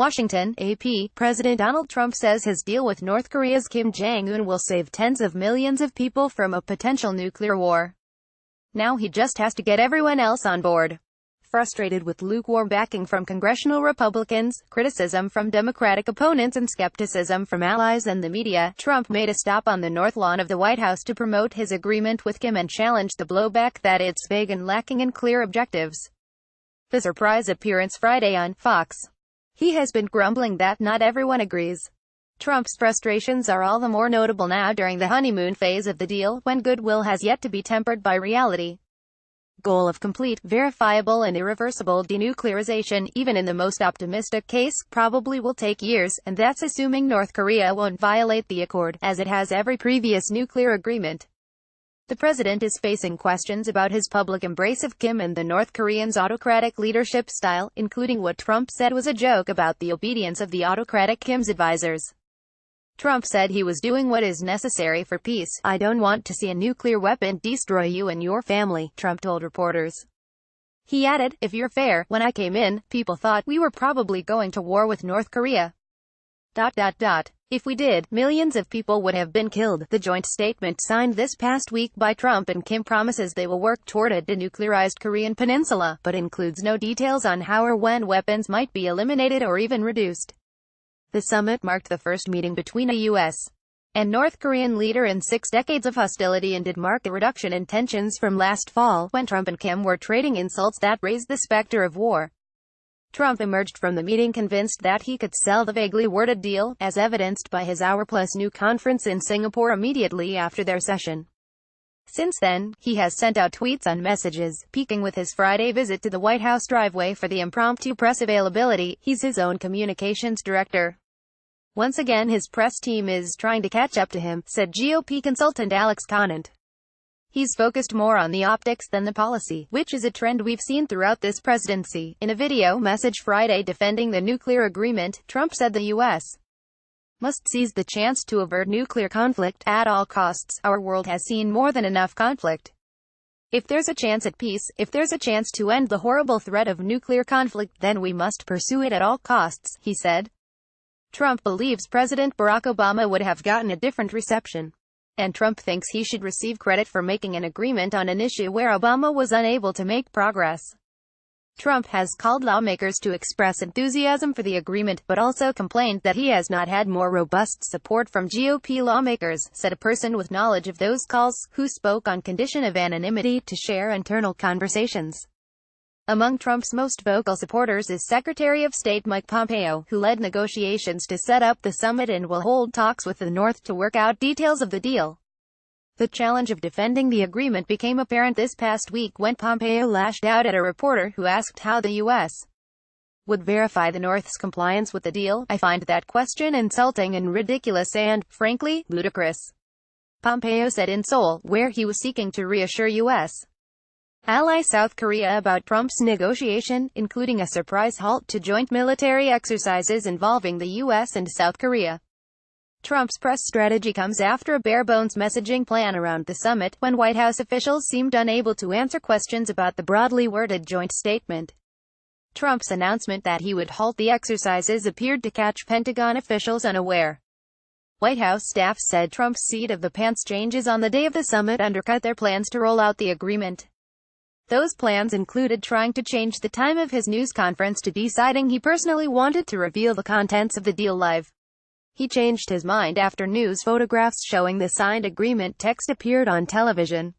Washington, AP. President Donald Trump says his deal with North Korea's Kim Jong-un will save tens of millions of people from a potential nuclear war. Now he just has to get everyone else on board. Frustrated with lukewarm backing from congressional Republicans, criticism from Democratic opponents and skepticism from allies and the media, Trump made a stop on the North Lawn of the White House to promote his agreement with Kim and challenge the blowback that it's vague and lacking in clear objectives. The surprise appearance Friday on Fox. He has been grumbling that not everyone agrees. Trump's frustrations are all the more notable now during the honeymoon phase of the deal, when goodwill has yet to be tempered by reality. Goal of complete, verifiable and irreversible denuclearization, even in the most optimistic case, probably will take years, and that's assuming North Korea won't violate the accord, as it has every previous nuclear agreement. The president is facing questions about his public embrace of Kim and the North Koreans' autocratic leadership style, including what Trump said was a joke about the obedience of the autocratic Kim's advisors. Trump said he was doing what is necessary for peace. "I don't want to see a nuclear weapon destroy you and your family," Trump told reporters. He added, "If you're fair, when I came in, people thought we were probably going to war with North Korea. If we did, millions of people would have been killed." The joint statement signed this past week by Trump and Kim promises they will work toward a denuclearized Korean peninsula, but includes no details on how or when weapons might be eliminated or even reduced. The summit marked the first meeting between a U.S. and North Korean leader in 6 decades of hostility and did mark a reduction in tensions from last fall, when Trump and Kim were trading insults that raised the specter of war. Trump emerged from the meeting convinced that he could sell the vaguely worded deal, as evidenced by his hour-plus new conference in Singapore immediately after their session. Since then, he has sent out tweets on messages, peaking with his Friday visit to the White House driveway for the impromptu press availability. He's his own communications director. "Once again his press team is trying to catch up to him," said GOP consultant Alex Conant. "He's focused more on the optics than the policy, which is a trend we've seen throughout this presidency." In a video message Friday defending the nuclear agreement, Trump said the U.S. must seize the chance to avert nuclear conflict at all costs. "Our world has seen more than enough conflict. If there's a chance at peace, if there's a chance to end the horrible threat of nuclear conflict, then we must pursue it at all costs," he said. Trump believes President Barack Obama would have gotten a different reception. And Trump thinks he should receive credit for making an agreement on an issue where Obama was unable to make progress. Trump has called lawmakers to express enthusiasm for the agreement, but also complained that he has not had more robust support from GOP lawmakers, said a person with knowledge of those calls, who spoke on condition of anonymity to share internal conversations. Among Trump's most vocal supporters is Secretary of State Mike Pompeo, who led negotiations to set up the summit and will hold talks with the North to work out details of the deal. The challenge of defending the agreement became apparent this past week when Pompeo lashed out at a reporter who asked how the U.S. would verify the North's compliance with the deal. "I find that question insulting and ridiculous and, frankly, ludicrous," Pompeo said in Seoul, where he was seeking to reassure U.S. ally South Korea about Trump's negotiation, including a surprise halt to joint military exercises involving the U.S. and South Korea. Trump's press strategy comes after a bare-bones messaging plan around the summit, when White House officials seemed unable to answer questions about the broadly worded joint statement. Trump's announcement that he would halt the exercises appeared to catch Pentagon officials unaware. White House staff said Trump's seat-of-the-pants changes on the day of the summit undercut their plans to roll out the agreement. Those plans included trying to change the time of his news conference to deciding he personally wanted to reveal the contents of the deal live. He changed his mind after news photographs showing the signed agreement text appeared on television.